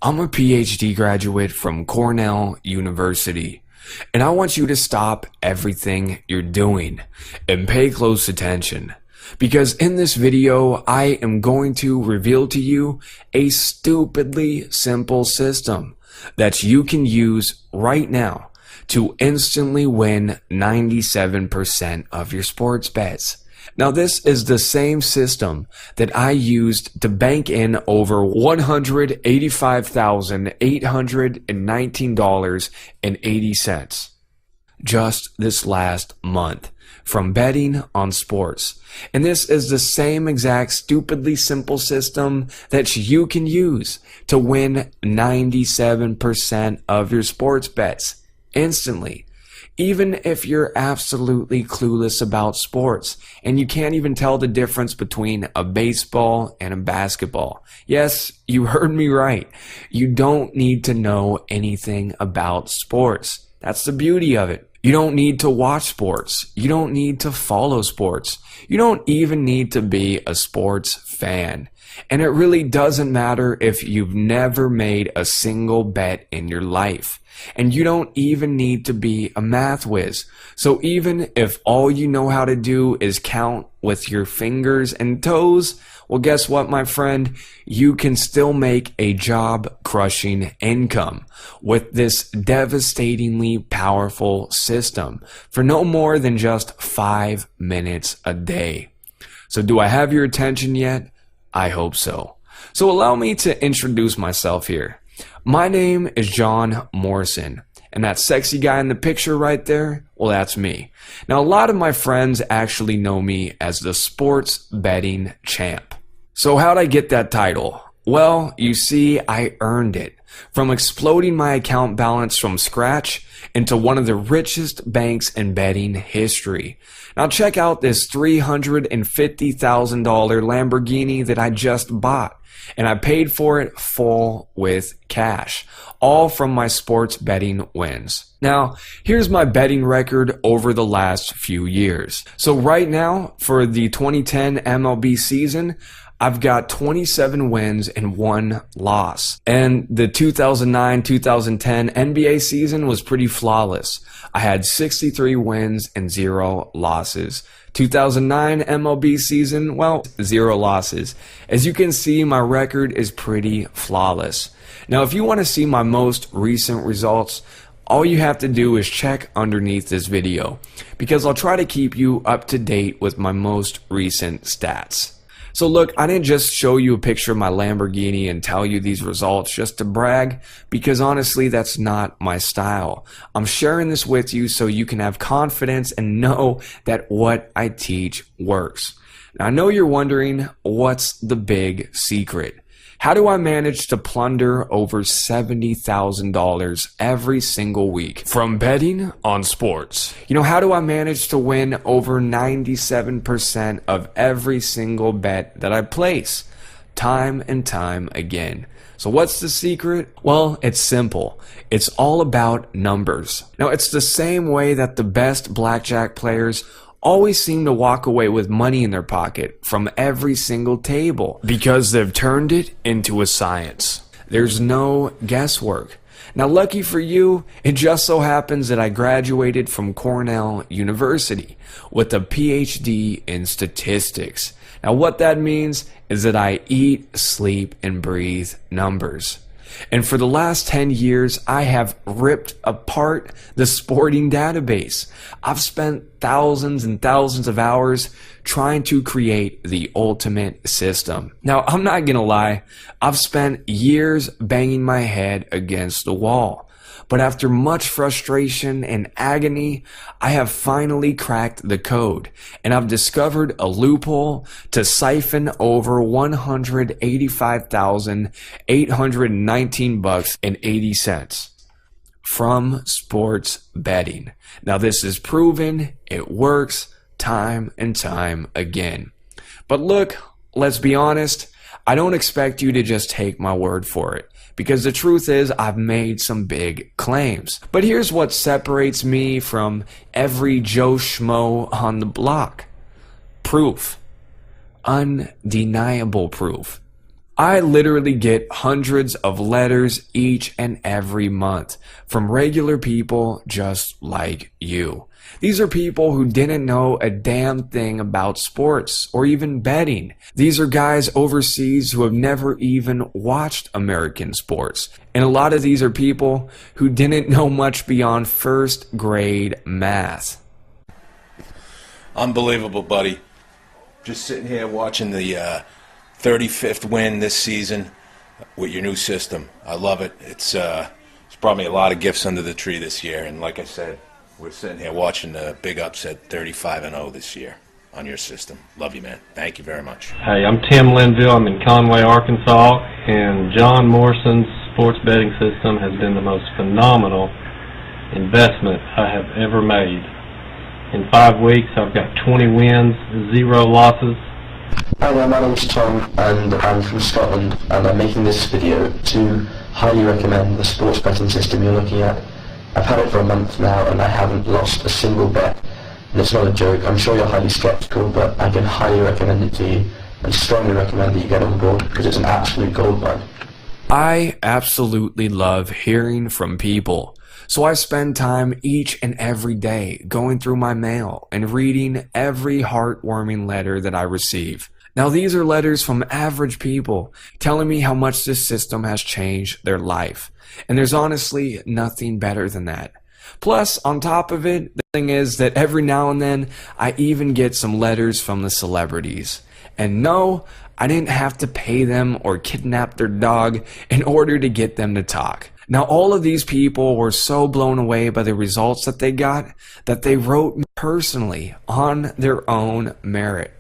I'm a PhD graduate from Cornell University, and I want you to stop everything you're doing and pay close attention. Because in this video, I am going to reveal to you a stupidly simple system that you can use right now to instantly win 97% of your sports bets. Now, this is the same system that I used to bank in over $185,819.80 just this last month from betting on sports. And this is the same exact stupidly simple system that you can use to win 97% of your sports bets instantly. Even if you're absolutely clueless about sports and you can't even tell the difference between a baseball and a basketball. Yes, you heard me right. You don't need to know anything about sports. That's the beauty of it. You don't need to watch sports. You don't need to follow sports. You don't even need to be a sports fan. And it really doesn't matter if you've never made a single bet in your life. And you don't even need to be a math whiz. So even if all you know how to do is count with your fingers and toes, well, guess what, my friend? You can still make a job-crushing income with this devastatingly powerful system for no more than just 5 minutes a day. So do I have your attention yet? I hope so. So allow me to introduce myself here. My name is John Morrison, and that sexy guy in the picture right there, well, that's me. Now, a lot of my friends actually know me as the sports betting champ. So how'd I get that title? Well, you see, I earned it from exploding my account balance from scratch into one of the richest banks in betting history. Now check out this $350,000 Lamborghini that I just bought, and I paid for it full with cash, all from my sports betting wins. Now, here's my betting record over the last few years. So right now, for the 2010 MLB season, I've got 27 wins and 1 loss. And the 2009-2010 NBA season was pretty flawless. I had 63 wins and 0 losses. 2009 MLB season, well, 0 losses. As you can see, my record is pretty flawless. Now, if you want to see my most recent results, all you have to do is check underneath this video, because I'll try to keep you up to date with my most recent stats. So look, I didn't just show you a picture of my Lamborghini and tell you these results just to brag, because honestly, that's not my style. I'm sharing this with you so you can have confidence and know that what I teach works. Now, I know you're wondering, what's the big secret? How do I manage to plunder over $70,000 every single week from betting on sports? You know, how do I manage to win over 97% of every single bet that I place, time and time again? So what's the secret? Well, it's simple. It's all about numbers. Now, it's the same way that the best blackjack players always seem to walk away with money in their pocket from every single table, because they've turned it into a science. There's no guesswork. Now, lucky for you, it just so happens that I graduated from Cornell University with a PhD in statistics. Now, what that means is that I eat, sleep, and breathe numbers. And for the last 10 years, I have ripped apart the sporting database. I've spent thousands and thousands of hours trying to create the ultimate system. Now, I'm not gonna lie, I've spent years banging my head against the wall. But after much frustration and agony, I have finally cracked the code, and I've discovered a loophole to siphon over $185,819.80 from sports betting. Now, this is proven. It works time and time again. But look, let's be honest, I don't expect you to just take my word for it, because the truth is I've made some big claims. But here's what separates me from every Joe Schmo on the block. Proof. Undeniable proof. I literally get hundreds of letters each and every month from regular people just like you. These are people who didn't know a damn thing about sports or even betting. These are guys overseas who have never even watched American sports. And a lot of these are people who didn't know much beyond first grade math. Unbelievable, buddy. Just sitting here watching the 35th win this season with your new system. I love it. It's brought me a lot of gifts under the tree this year. And like I said, we're sitting here watching the big upset 35-0 this year on your system. Love you, man. Thank you very much. Hey, I'm Tim Linville. I'm in Conway, Arkansas, and John Morrison's sports betting system has been the most phenomenal investment I have ever made. In 5 weeks, I've got 20 wins, 0 losses. Hi there, my name's Tom and I'm from Scotland, and I'm making this video to highly recommend the sports betting system you're looking at. I've had it for a month now and I haven't lost a single bet. And it's not a joke. I'm sure you're highly skeptical, but I can highly recommend it to you and strongly recommend that you get on board because it's an absolute goldmine. I absolutely love hearing from people. So I spend time each and every day going through my mail and reading every heartwarming letter that I receive. Now these are letters from average people telling me how much this system has changed their life. And there's honestly nothing better than that. Plus, on top of it, the thing is that every now and then I even get some letters from the celebrities. And no, I didn't have to pay them or kidnap their dog in order to get them to talk. Now, all of these people were so blown away by the results that they got that they wrote me personally on their own merit.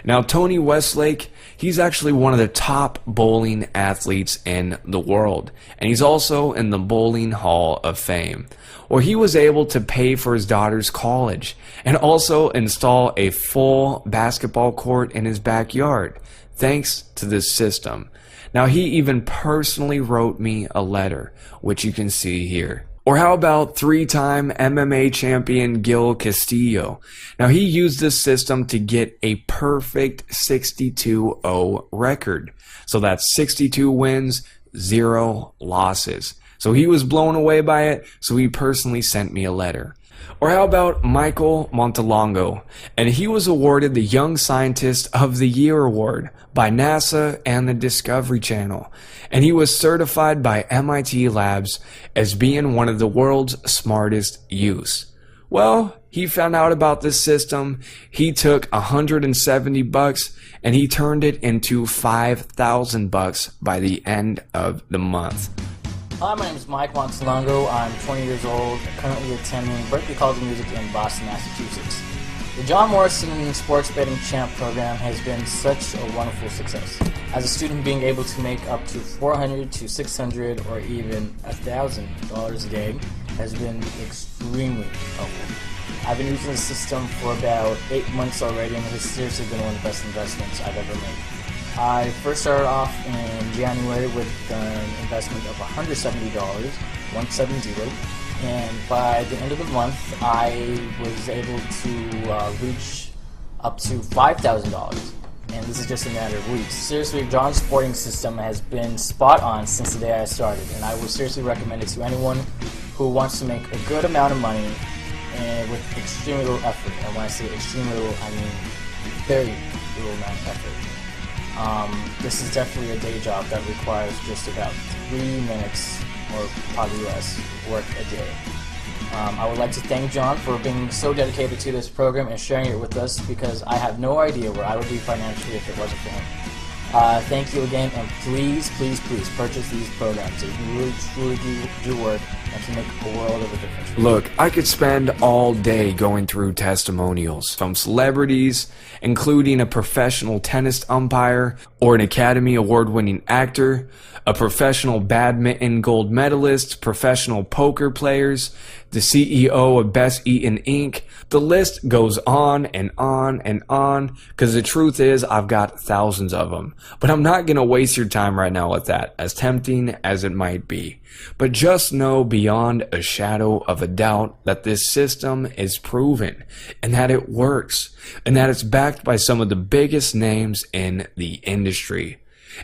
Now, Tony Westlake, he's actually one of the top bowling athletes in the world, and he's also in the Bowling Hall of Fame, where he was able to pay for his daughter's college and also install a full basketball court in his backyard, thanks to this system. Now, he even personally wrote me a letter, which you can see here. Or how about 3-time MMA champion Gil Castillo? Now, he used this system to get a perfect 62-0 record. So that's 62 wins, 0 losses. So he was blown away by it, so he personally sent me a letter. Or how about Michael Montalongo? And he was awarded the Young Scientist of the Year award by NASA and the Discovery Channel. And he was certified by MIT Labs as being one of the world's smartest youths. Well, he found out about this system. He took $170 and he turned it into $5,000 by the end of the month. Hi, my name is Mike Montalongo. I'm 20 years old, currently attending Berklee College of Music in Boston, Massachusetts. The John Morrison Sports Betting Champ program has been such a wonderful success. As a student, being able to make up to $400 to $600 or even $1,000 a day has been extremely helpful. I've been using the system for about 8 months already, and it has seriously been one of the best investments I've ever made. I first started off in January with an investment of $170, 170, and by the end of the month I was able to reach up to $5,000, and this is just a matter of weeks. Seriously, John's sporting system has been spot on since the day I started, and I would seriously recommend it to anyone who wants to make a good amount of money and with extremely little effort. And when I say extremely little, I mean very little amount of effort. This is definitely a day job that requires just about 3 minutes or probably less work a day. I would like to thank John for being so dedicated to this program and sharing it with us, because I have no idea where I would be financially if it wasn't for him. Thank you again, and please, please, please purchase these programs. They really, truly do work and can make a world of a difference. Look, I could spend all day going through testimonials from celebrities, including a professional tennis umpire or an Academy Award-winning actor, a professional badminton gold medalist, professional poker players, the CEO of Best Eaten Inc. The list goes on and on and on, because the truth is I've got thousands of them. But I'm not going to waste your time right now with that, as tempting as it might be. But just know beyond a shadow of a doubt that this system is proven, and that it works, and that it's backed by some of the biggest names in the industry.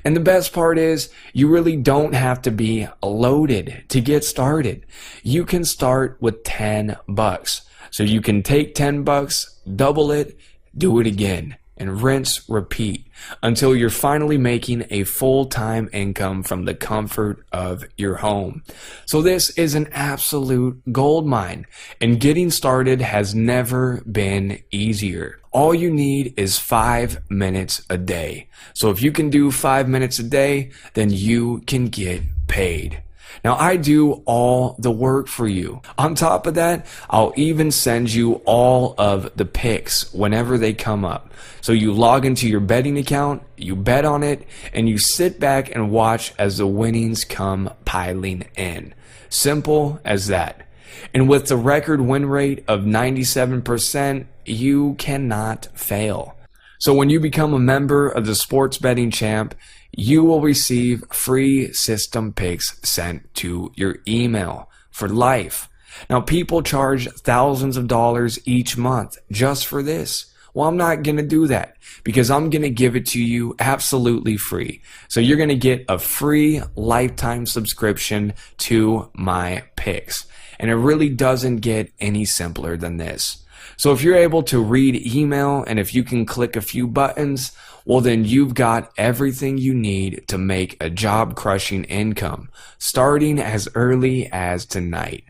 And the best part is, you really don't have to be loaded to get started. You can start with $10. So you can take $10, double it, do it again, and rinse, repeat until you're finally making a full-time income from the comfort of your home. So this is an absolute gold mine, and getting started has never been easier. All you need is 5 minutes a day. So if you can do 5 minutes a day, then you can get paid. Now, I do all the work for you. On top of that, I'll even send you all of the picks whenever they come up. So you log into your betting account, you bet on it, and you sit back and watch as the winnings come piling in. Simple as that. And with the record win rate of 97%, you cannot fail. So when you become a member of the Sports Betting Champ, you will receive free system picks sent to your email for life. Now, people charge thousands of dollars each month just for this. Well, I'm not going to do that because I'm going to give it to you absolutely free. So you're going to get a free lifetime subscription to my picks. And it really doesn't get any simpler than this. So if you're able to read email and if you can click a few buttons, well, then you've got everything you need to make a job-crushing income, starting as early as tonight.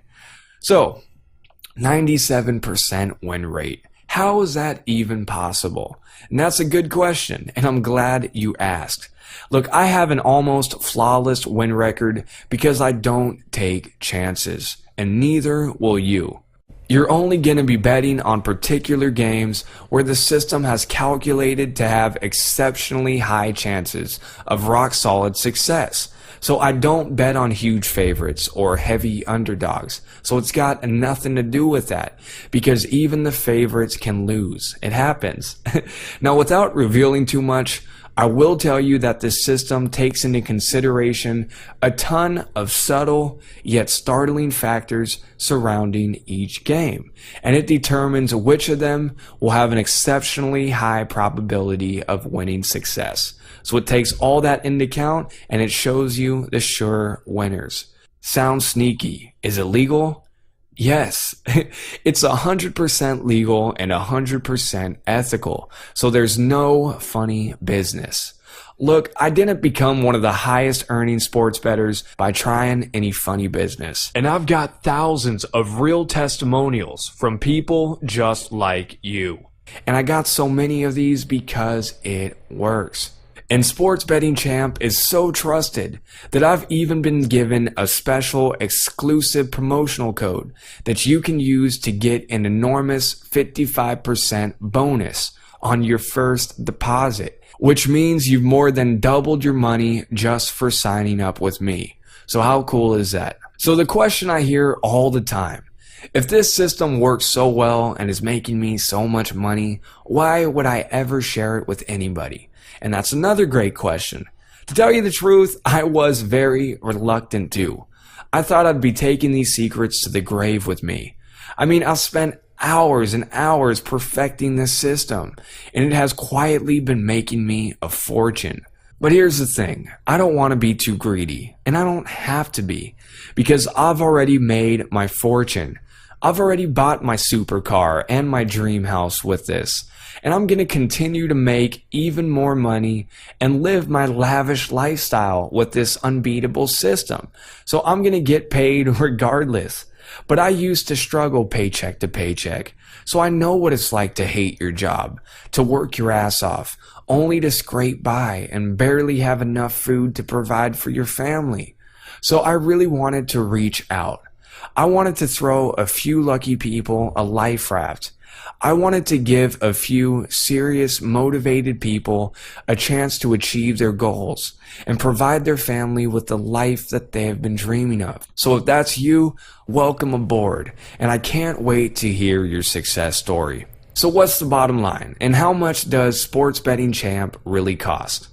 So, 97% win rate. How is that even possible? And that's a good question, and I'm glad you asked. Look, I have an almost flawless win record because I don't take chances, and neither will you. You're only going to be betting on particular games where the system has calculated to have exceptionally high chances of rock-solid success. So I don't bet on huge favorites or heavy underdogs. So it's got nothing to do with that because even the favorites can lose. It happens. Now, without revealing too much, I will tell you that this system takes into consideration a ton of subtle yet startling factors surrounding each game, and it determines which of them will have an exceptionally high probability of winning success. So it takes all that into account and it shows you the sure winners. Sounds sneaky. Is it legal? Yes, it's 100% legal and 100% ethical, so there's no funny business. Look, I didn't become one of the highest earning sports bettors by trying any funny business. And I've got thousands of real testimonials from people just like you. And I got so many of these because it works. And Sports Betting Champ is so trusted that I've even been given a special exclusive promotional code that you can use to get an enormous 55% bonus on your first deposit, which means you've more than doubled your money just for signing up with me. So how cool is that? So the question I hear all the time, if this system works so well and is making me so much money, why would I ever share it with anybody? And that's another great question. To tell you the truth, I was very reluctant to. I thought I'd be taking these secrets to the grave with me. I mean, I've spent hours and hours perfecting this system, and it has quietly been making me a fortune. But here's the thing, I don't want to be too greedy, and I don't have to be, because I've already made my fortune. I've already bought my supercar and my dream house with this. And I'm going to continue to make even more money and live my lavish lifestyle with this unbeatable system. So I'm going to get paid regardless. But I used to struggle paycheck to paycheck. So I know what it's like to hate your job, to work your ass off, only to scrape by and barely have enough food to provide for your family. So I really wanted to reach out. I wanted to throw a few lucky people a life raft. I wanted to give a few serious, motivated people a chance to achieve their goals and provide their family with the life that they have been dreaming of. So if that's you, welcome aboard, and I can't wait to hear your success story. So what's the bottom line, and how much does Sports Betting Champ really cost?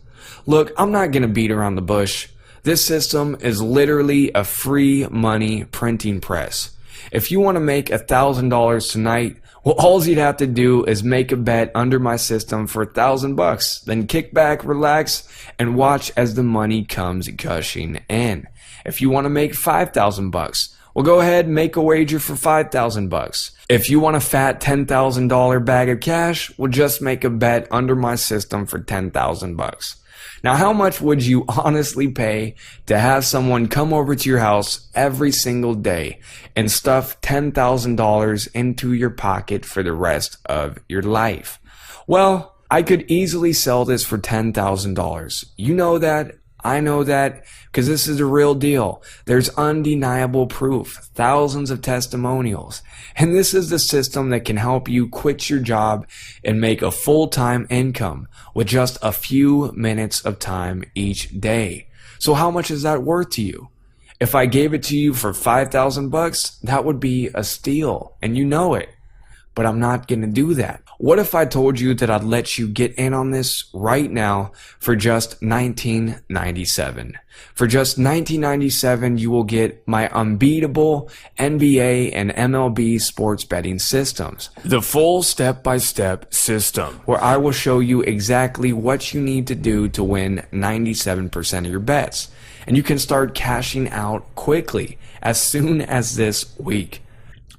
Look, I'm not going to beat around the bush. This system is literally a free money printing press. If you want to make $1,000 tonight, Well, all you'd have to do is make a bet under my system for $1,000, then kick back, relax, and watch as the money comes gushing in. If you want to make $5,000, well, go ahead and make a wager for $5,000. If you want a fat $10,000 bag of cash, well, just make a bet under my system for $10,000. Now, how much would you honestly pay to have someone come over to your house every single day and stuff $10,000 into your pocket for the rest of your life? Well, I could easily sell this for $10,000. You know that. I know that, because this is the real deal. There's undeniable proof, thousands of testimonials. And this is the system that can help you quit your job and make a full-time income with just a few minutes of time each day. So how much is that worth to you? If I gave it to you for $5,000, that would be a steal, and you know it. But I'm not going to do that. What if I told you that I'd let you get in on this right now for just $19.97? For just $19.97, you will get my unbeatable NBA and MLB sports betting systems. The full step-by-step system, where I will show you exactly what you need to do to win 97% of your bets. And you can start cashing out quickly, as soon as this week.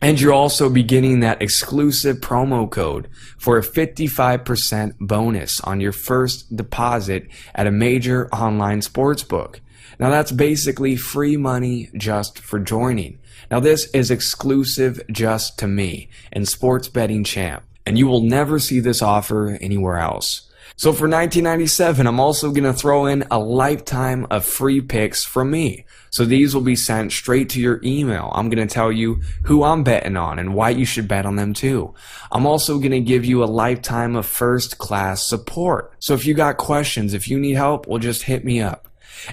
And you're also beginning that exclusive promo code for a 55% bonus on your first deposit at a major online sportsbook. Now that's basically free money just for joining. Now this is exclusive just to me and Sports Betting Champ, and you will never see this offer anywhere else. So for $19.97, I'm also going to throw in a lifetime of free picks from me. So these will be sent straight to your email. I'm going to tell you who I'm betting on and why you should bet on them too. I'm also going to give you a lifetime of first-class support. So if you got questions, if you need help, well, just hit me up.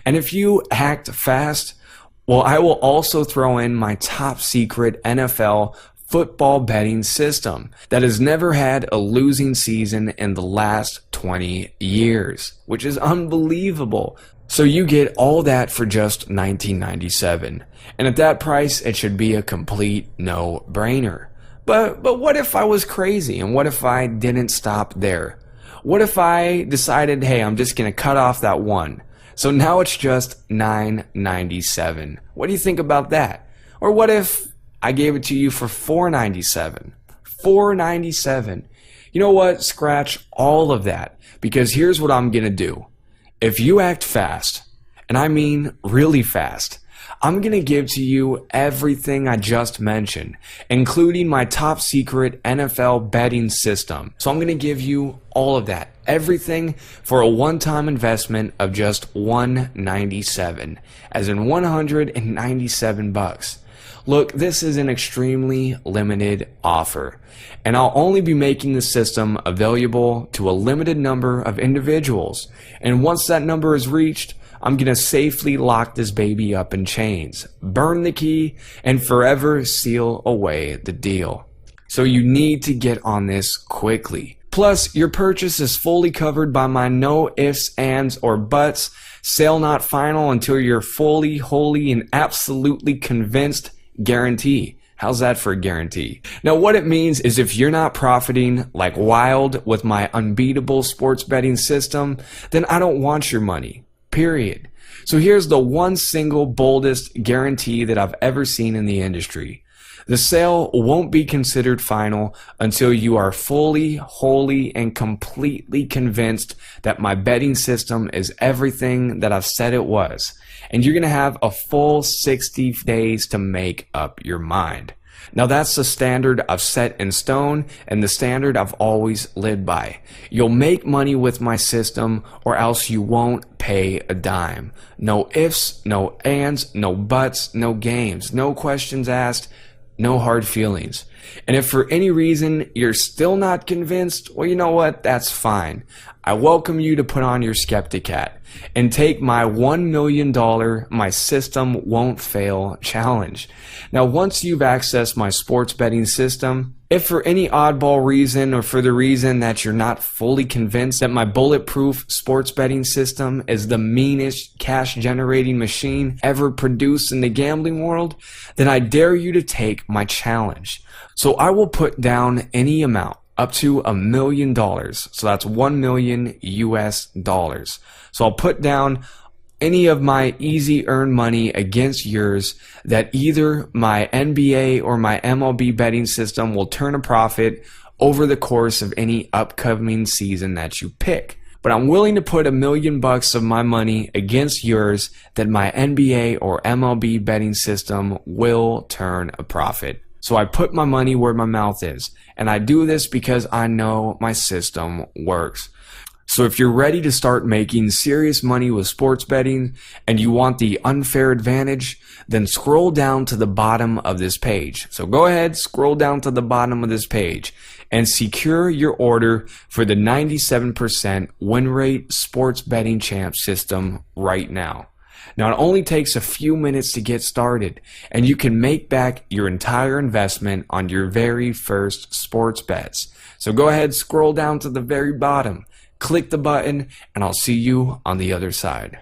And if you act fast, well, I will also throw in my top secret NFL football betting system that has never had a losing season in the last 20 years, which is unbelievable. So you get all that for just $19.97. And at that price, it should be a complete no-brainer. But what if I was crazy? And what if I didn't stop there? What if I decided, hey, I'm just going to cut off that one? So now it's just $9.97. What do you think about that? Or what if I gave it to you for $4.97? $4.97. You know what? Scratch all of that, because here's what I'm going to do. If you act fast, and I mean really fast, I'm going to give to you everything I just mentioned, including my top secret NFL betting system. So I'm going to give you all of that, everything, for a one-time investment of just $197, as in $197. Look, this is an extremely limited offer, and I'll only be making the system available to a limited number of individuals. And once that number is reached, I'm going to safely lock this baby up in chains, burn the key, and forever seal away the deal. So you need to get on this quickly. Plus, your purchase is fully covered by my no ifs, ands, or buts, sale not final until you're fully, wholly, and absolutely convinced guarantee. How's that for a guarantee? Now, what it means is if you're not profiting like wild with my unbeatable sports betting system, then I don't want your money, period. So here's the one single boldest guarantee that I've ever seen in the industry. The sale won't be considered final until you are fully, wholly, and completely convinced that my betting system is everything that I've said it was. And you're going to have a full 60 days to make up your mind. Now that's the standard I've set in stone and the standard I've always lived by. You'll make money with my system or else you won't pay a dime. No ifs, no ands, no buts, no games, no questions asked, no hard feelings. And if for any reason you're still not convinced, well, you know what? That's fine. I welcome you to put on your skeptic hat and take my $1 million My System Won't Fail challenge. Now, once you've accessed my sports betting system, if for any oddball reason or for the reason that you're not fully convinced that my bulletproof sports betting system is the meanest cash generating machine ever produced in the gambling world, then I dare you to take my challenge. So I will put down any amount up to $1 million. So that's 1 million US dollars. So I'll put down any of my easy earned money against yours that either my NBA or my MLB betting system will turn a profit over the course of any upcoming season that you pick. But I'm willing to put $1 million of my money against yours that my NBA or MLB betting system will turn a profit. So I put my money where my mouth is, and I do this because I know my system works. So if you're ready to start making serious money with sports betting and you want the unfair advantage, then scroll down to the bottom of this page. So go ahead, scroll down to the bottom of this page and secure your order for the 97% win rate sports betting champ system right now. Now, it only takes a few minutes to get started, and you can make back your entire investment on your very first sports bets. So go ahead, scroll down to the very bottom, click the button, and I'll see you on the other side.